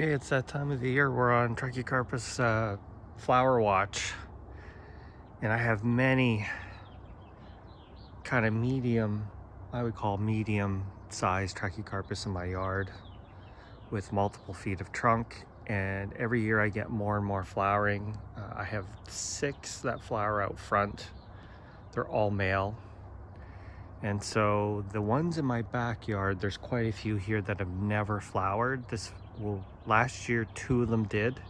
Okay, it's that time of the year. We're on Trachycarpus flower watch, and I have many kind of medium, I would call medium sized Trachycarpus in my yard with multiple feet of trunk, and every year I get more and more flowering. I have 6 that flower out front. They're all male. And so the ones in my backyard, there's quite a few here that have never flowered. Last year 2 of them did.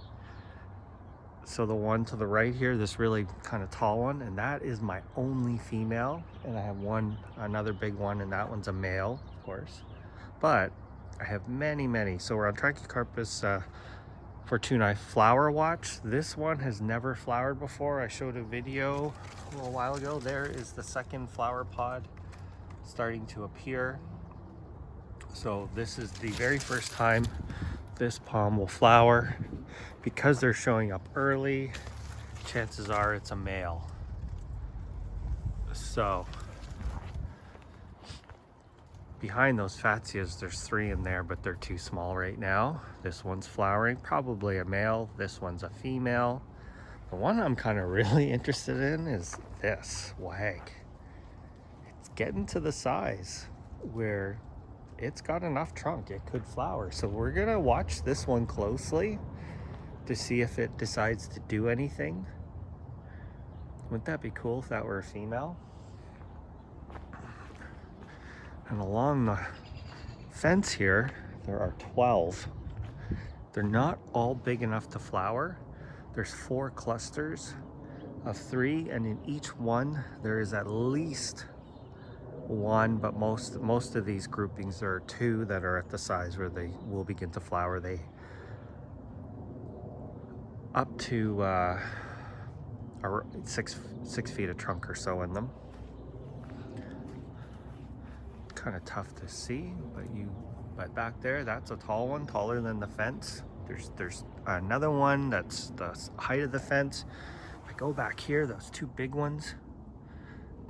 So the one to the right here, this really kind of tall one, and that is my only female. And I have another big one, and that one's a male, of course. But I have many. So we're on Trachycarpus Fortunae flower watch. This one has never flowered before. I showed a video a little while ago. There is the second flower pod starting to appear. So this is the very first time this palm will flower. Because they're showing up early, chances are it's a male. So behind those Fatsias, there's 3 in there, but they're too small right now. This one's flowering, probably a male. This one's a female. The one I'm kind of really interested in is this wag. It's getting to the size where it's got enough trunk, it could flower. So we're gonna watch this one closely to see if it decides to do anything. Wouldn't that be cool if that were a female? And along the fence here, there are 12. They're not all big enough to flower. There's 4 clusters of 3, and in each one there is at least 1, but most of these groupings, there are 2 that are at the size where they will begin to flower. They up to 6 feet of trunk or so in them. Kind of tough to see, but back there, that's a tall one, taller than the fence. There's another one that's the height of the fence. If I go back here, those 2 big ones,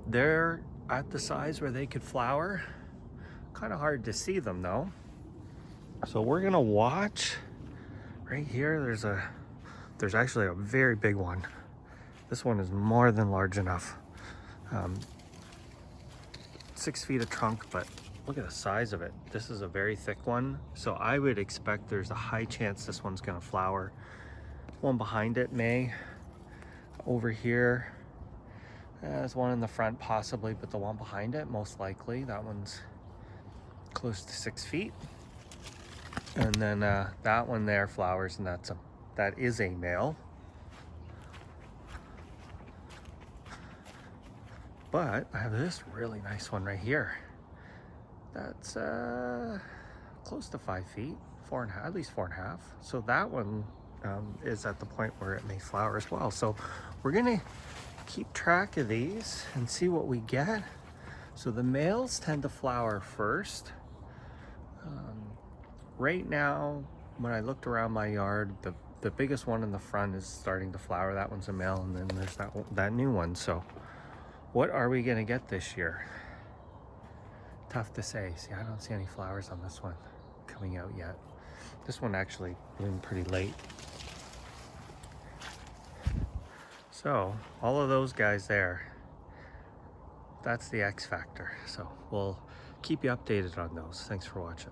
they're at the size where they could flower. Kind of hard to see them though. So we're gonna watch. Right here, there's actually a very big one. This one is more than large enough. 6 feet of trunk, but look at the size of it. This is a very thick one. So I would expect there's a high chance this one's gonna flower. One behind it may. Over here, there's one in the front possibly, but the one behind it, most likely. That one's close to 6 feet. And then that one there flowers, and that is a male. But I have this really nice one right here. That's close to 5 feet, 4.5, at least 4.5. So that one is at the point where it may flower as well. So we're gonna keep track of these and see what we get. So the males tend to flower first. Right now, when I looked around my yard, the biggest one in the front is starting to flower. That one's a male, and then there's that new one. So what are we gonna get this year? Tough to say. See, I don't see any flowers on this one coming out yet. This one actually bloomed pretty late. So all of those guys there, that's the X factor. So we'll keep you updated on those. Thanks for watching.